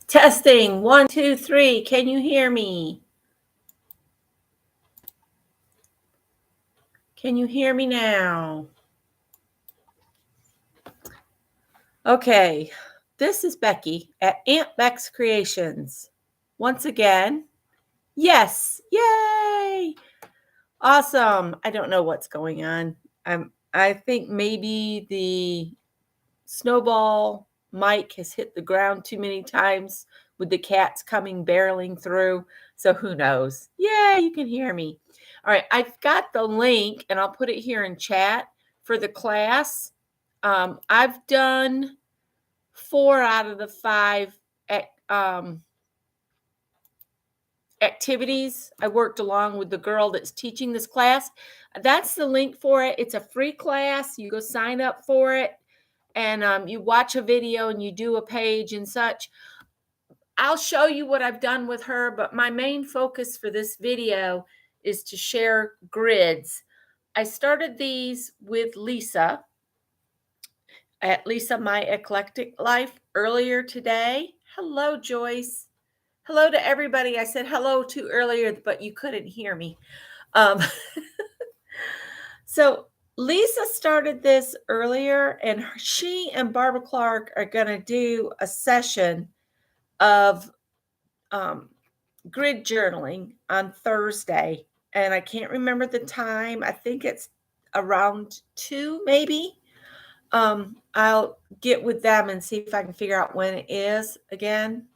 Testing, 1, 2, 3. Can you hear me? Can you hear me now? Okay, this is Becky at Aunt Beck's Creations. Once again, yes, yay! Awesome. I don't know what's going on. I think maybe the snowball mic has hit the ground too many times with the cats coming barreling through. So who knows? Yeah, you can hear me. All right, I've got the link and I'll put it here in chat for the class. I've done 4 out of the 5 activities. I worked along with the girl that's teaching this class. That's the link for it. It's a free class. You go sign up for it. And you watch a video and you do a page and such. I'll show you what I've done with her, but my main focus for this video is to share grids. I started these with Lisa at Lisa My Eclectic Life earlier today. Hello, Joyce. Hello to everybody. I said hello to earlier, but you couldn't hear me. So Lisa started this earlier, and she and Barbara Clark are going to do a session of grid journaling on Thursday. And I can't remember the time. I think it's around 2, maybe. I'll get with them and see if I can figure out when it is again.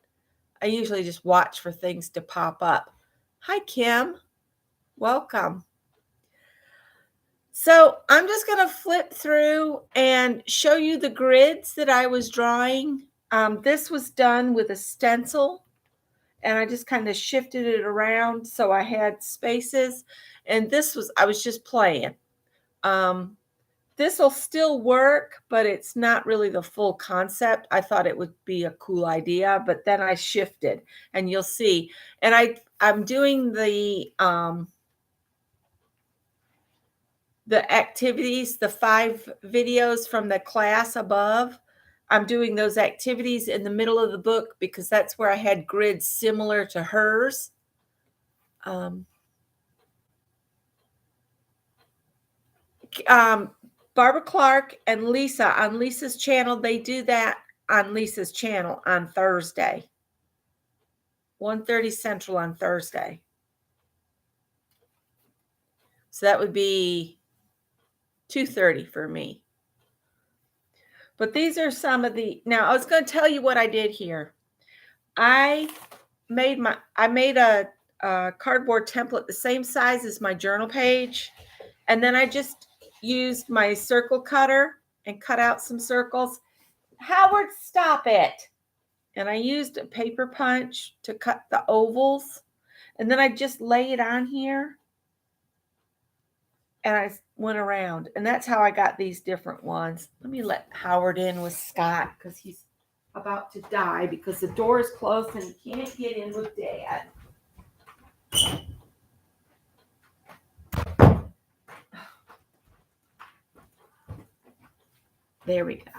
I usually just watch for things to pop up. Hi, Kim. Welcome. So I'm just going to flip through and show you the grids that I was drawing. This was done with a stencil, and I just kind of shifted it around so I had spaces. And I was just playing. This will still work, but it's not really the full concept. I thought it would be a cool idea, but then I shifted, and you'll see. And I'm doing the activities, the 5 videos from the class above. I'm doing those activities in the middle of the book because that's where I had grids similar to hers. Barbara Clark and Lisa on Lisa's channel, they do that on Lisa's channel on Thursday, 1:30 Central on Thursday. So that would be 2:30 for me. But these are some of now I was going to tell you what I did here. I made a cardboard template the same size as my journal page. And then I just used my circle cutter and cut out some circles. Howard, stop it. And I used a paper punch to cut the ovals. And then I just lay it on here. And I went around. And that's how I got these different ones. Let me let Howard in with Scott because he's about to die because the door is closed and he can't get in with Dad. There we go.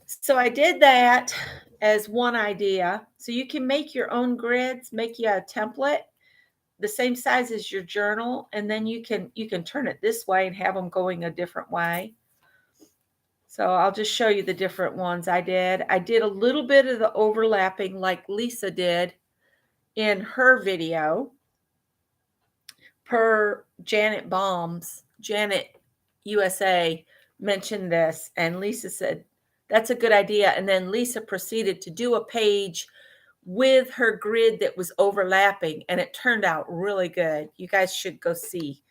So I did that as one idea. So you can make your own grids, make you a template the same size as your journal, and then you can turn it this way and have them going a different way. So I'll just show you the different ones I did. I did a little bit of the overlapping like Lisa did in her video per Janet Baum's. Janet USA mentioned this, and Lisa said, that's a good idea. And then Lisa proceeded to do a page with her grid that was overlapping, and it turned out really good. You guys should go see.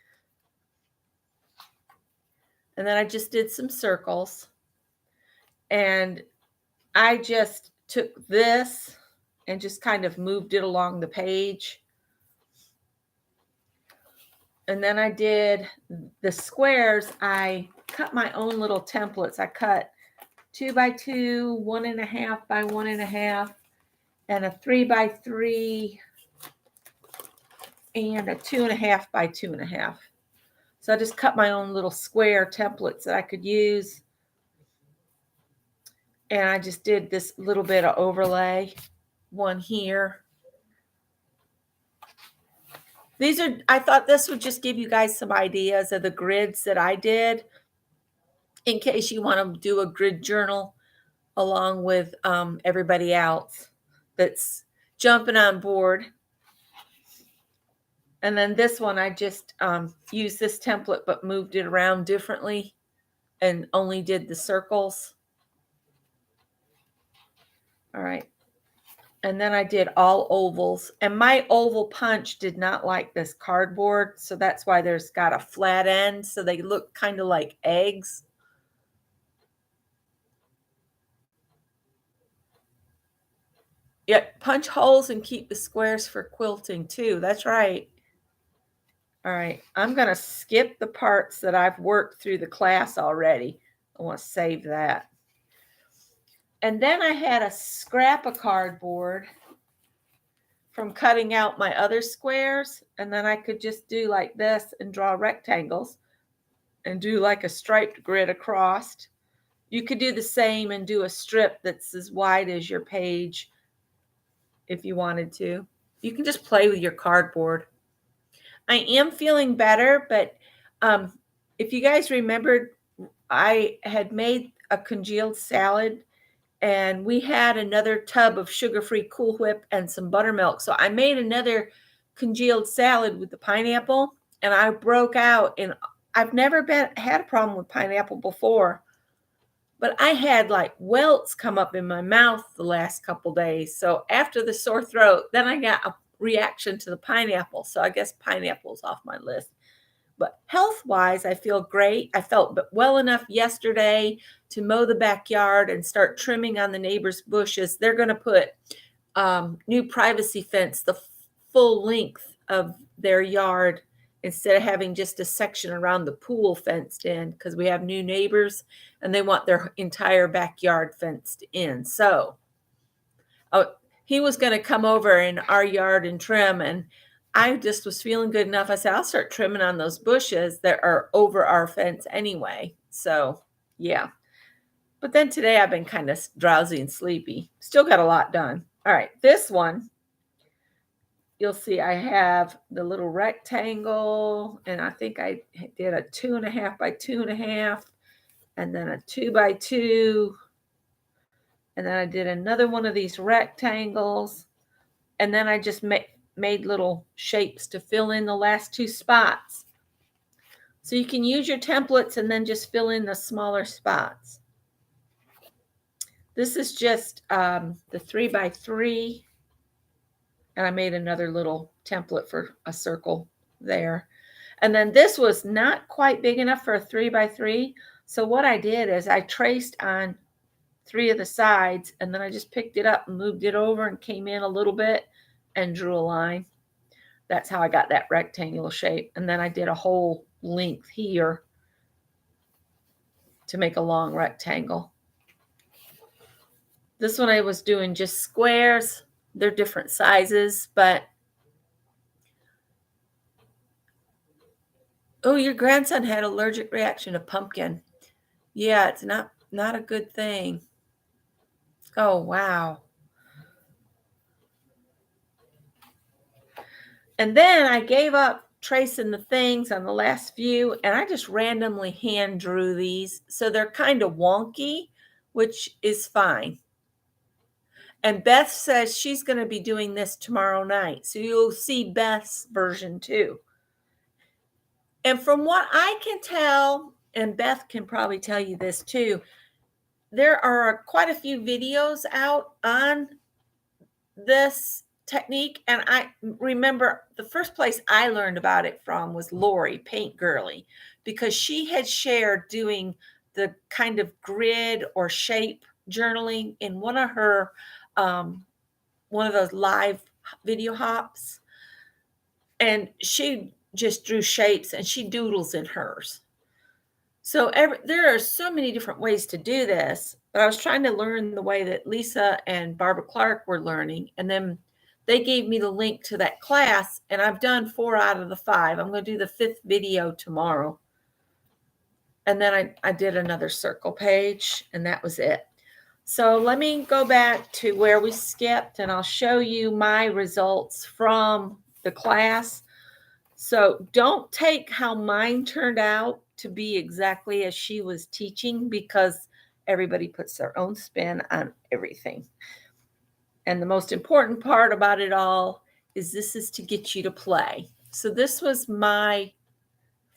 And then I just did some circles, and I just took this and just kind of moved it along the page. And then I did the squares. I cut my own little templates. I cut 2 by 2, 1.5 by 1.5, and a 3 by 3, and a 2.5 by 2.5. So I just cut my own little square templates that I could use. And I just did this little bit of overlay, one here. I thought this would just give you guys some ideas of the grids that I did in case you want to do a grid journal along with everybody else that's jumping on board. And then this one, I just used this template but moved it around differently and only did the circles. All right. And then I did all ovals. And my oval punch did not like this cardboard, so that's why there's got a flat end, so they look kind of like eggs. Yeah, punch holes and keep the squares for quilting too. That's right. All right, I'm going to skip the parts that I've worked through the class already. I want to save that. And then I had a scrap of cardboard from cutting out my other squares, and then I could just do like this and draw rectangles and do like a striped grid across. You could do the same and do a strip that's as wide as your page if you wanted to. You can just play with your cardboard. I am feeling better, but if you guys remembered, I had made a congealed salad and we had another tub of sugar-free Cool Whip and some buttermilk. So I made another congealed salad with the pineapple and I broke out. And I've never had a problem with pineapple before, but I had like welts come up in my mouth the last couple days. So after the sore throat, then I got a reaction to the pineapple. So I guess pineapple's off my list. But health-wise, I feel great. I felt well enough yesterday to mow the backyard and start trimming on the neighbor's bushes. They're going to put new privacy fence the full length of their yard instead of having just a section around the pool fenced in, because we have new neighbors and they want their entire backyard fenced in. So he was going to come over in our yard and trim, and I just was feeling good enough. I said, I'll start trimming on those bushes that are over our fence anyway. So, yeah. But then today I've been kind of drowsy and sleepy. Still got a lot done. All right, this one, you'll see I have the little rectangle, and I think I did a 2.5 by 2.5, and then a 2 by 2. And then I did another one of these rectangles. And then I just made little shapes to fill in the last 2 spots. So you can use your templates and then just fill in the smaller spots. This is just the 3 by 3. And I made another little template for a circle there. And then this was not quite big enough for a 3 by 3. So what I did is I traced on 3 of the sides, and then I just picked it up and moved it over and came in a little bit and drew a line. That's how I got that rectangular shape. And then I did a whole length here to make a long rectangle. This one I was doing just squares. They're different sizes, but oh, your grandson had allergic reaction to pumpkin. Yeah, it's not a good thing. Oh, wow. And then I gave up tracing the things on the last few, and I just randomly hand drew these. So they're kind of wonky, which is fine. And Beth says she's going to be doing this tomorrow night. So you'll see Beth's version too. And from what I can tell, and Beth can probably tell you this too, there are quite a few videos out on this technique. And I remember the first place I learned about it from was Lori Paint Girly, because she had shared doing the kind of grid or shape journaling in one of her one of those live video hops, and she just drew shapes and she doodles in hers. So there are so many different ways to do this, but I was trying to learn the way that Lisa and Barbara Clark were learning, and then they gave me the link to that class, and I've done 4 out of the 5. I'm going to do the 5th video tomorrow. And then I did another circle page, and that was it. So let me go back to where we skipped and I'll show you my results from the class. So don't take how mine turned out to be exactly as she was teaching, because everybody puts their own spin on everything. And the most important part about it all is this is to get you to play. So this was my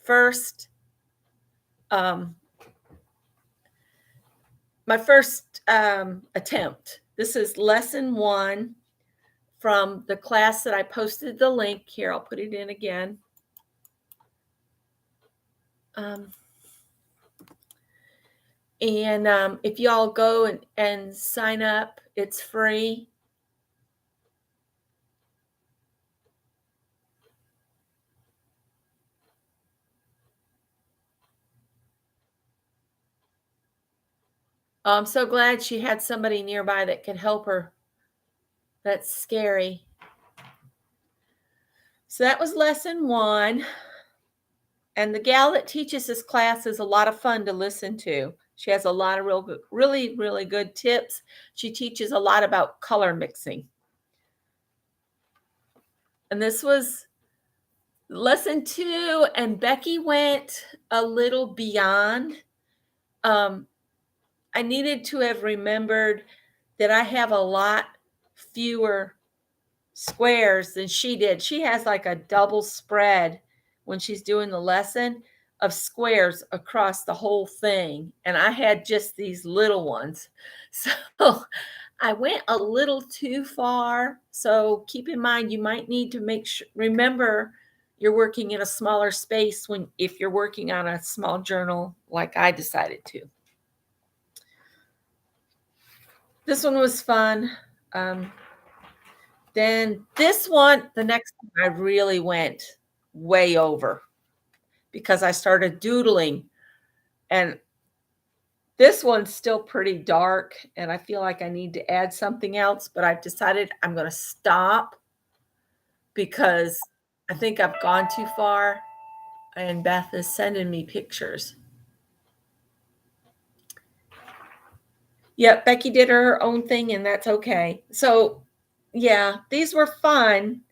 first attempt. This is lesson 1 from the class that I posted the link here. I'll put it in again. If y'all go and sign up, it's free. Oh, I'm so glad she had somebody nearby that could help her. That's scary. So that was lesson 1. And the gal that teaches this class is a lot of fun to listen to. She has a lot of really good tips. She teaches a lot about color mixing. And this was lesson 2, and Becky went a little beyond. I needed to have remembered that I have a lot fewer squares than she did. She has like a double spread when she's doing the lesson of squares across the whole thing. And I had just these little ones. So I went a little too far. So keep in mind, you might need to remember you're working in a smaller space if you're working on a small journal like I decided to. This one was fun. Then this one, the next one, I really went way over because I started doodling. And this one's still pretty dark, and I feel like I need to add something else, but I've decided I'm going to stop because I think I've gone too far, and Beth is sending me pictures. Yep, Becky did her own thing, and that's okay. So, yeah, these were fun.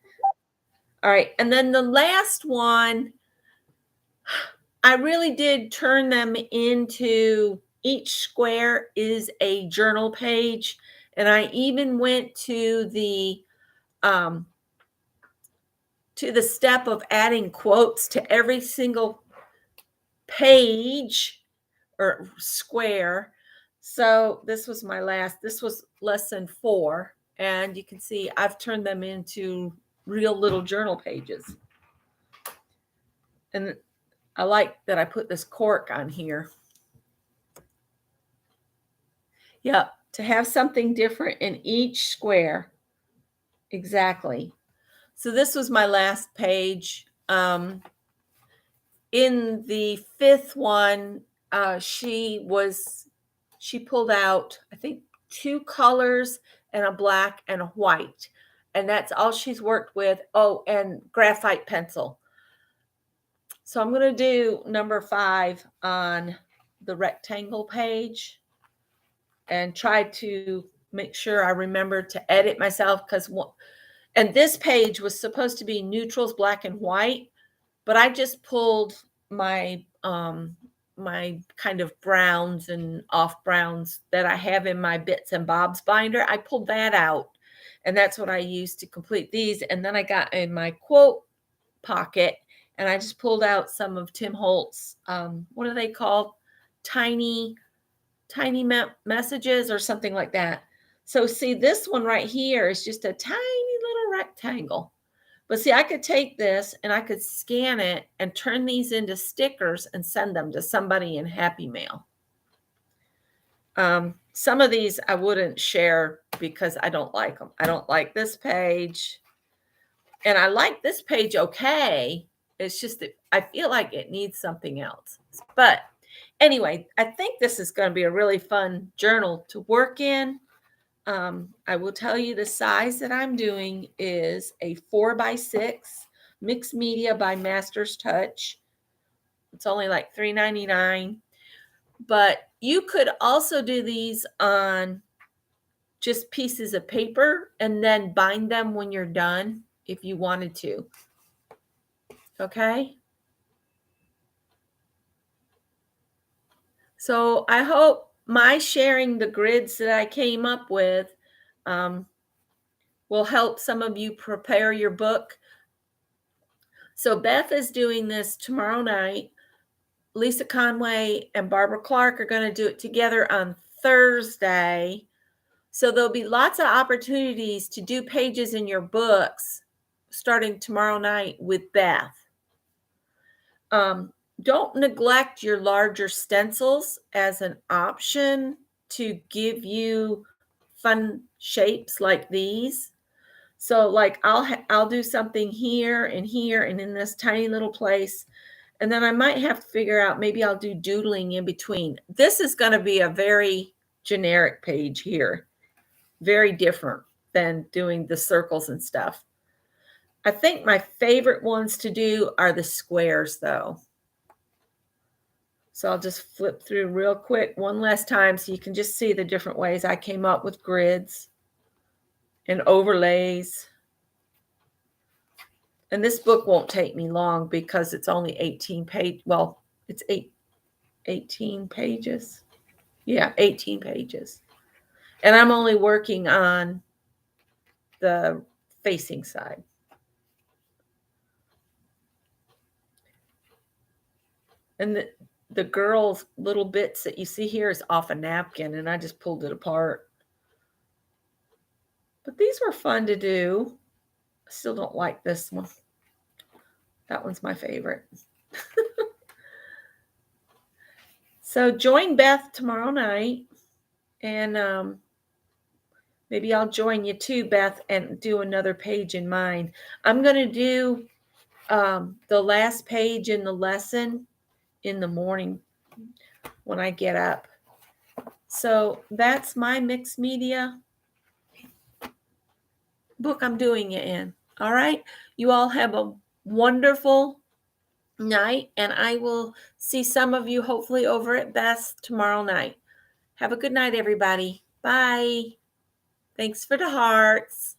All right, and then the last one, I really did turn them into, each square is a journal page. And I even went to the step of adding quotes to every single page or square. So this was lesson 4. And you can see I've turned them into real little journal pages. And I like that I put this cork on here. Yep, to have something different in each square. Exactly. So this was my last page. In the 5th one, she pulled out, I think, 2 colors and a black and a white. And that's all she's worked with. Oh, and graphite pencil. So I'm going to do number 5 on the rectangle page and try to make sure I remember to edit myself, and this page was supposed to be neutrals, black and white, but I just pulled my my kind of browns and off browns that I have in my bits and bobs binder. I pulled that out, and that's what I used to complete these. And then I got in my quote pocket and I just pulled out some of Tim Holtz, what are they called? Tiny messages or something like that. So see, this one right here is just a tiny little rectangle. But see, I could take this and I could scan it and turn these into stickers and send them to somebody in Happy Mail. Some of these I wouldn't share because I don't like them. I don't like this page. And I like this page okay. It's just that I feel like it needs something else. But anyway, I think this is going to be a really fun journal to work in. I will tell you the size that I'm doing is a 4x6 mixed media by Master's Touch. It's only like $3.99. But you could also do these on just pieces of paper and then bind them when you're done if you wanted to. Okay? So I hope my sharing the grids that I came up with will help some of you prepare your book. So Beth is doing this tomorrow night. Lisa Conway and Barbara Clark are going to do it together on Thursday. So there'll be lots of opportunities to do pages in your books starting tomorrow night with Beth. Don't neglect your larger stencils as an option to give you fun shapes like these. So like I'll do something here and in this tiny little place. And then I might have to figure out, maybe I'll do doodling in between. This is going to be a very generic page here. Very different than doing the circles and stuff. I think my favorite ones to do are the squares though. So I'll just flip through real quick one last time so you can just see the different ways I came up with grids and overlays. And this book won't take me long because it's only 18 pages. Well, it's 18 pages. Yeah, 18 pages. And I'm only working on the facing side. And the girl's little bits that you see here is off a napkin, and I just pulled it apart. But these were fun to do. I still don't like this one. That one's my favorite. So join Beth tomorrow night, and maybe I'll join you too, Beth, and do another page in mine. I'm going to do the last page in the lesson in the morning when I get up. So that's my mixed media book I'm doing it in. All right. You all have a wonderful night, and I will see some of you hopefully over at Beth's tomorrow night. Have a good night, everybody. Bye. Thanks for the hearts.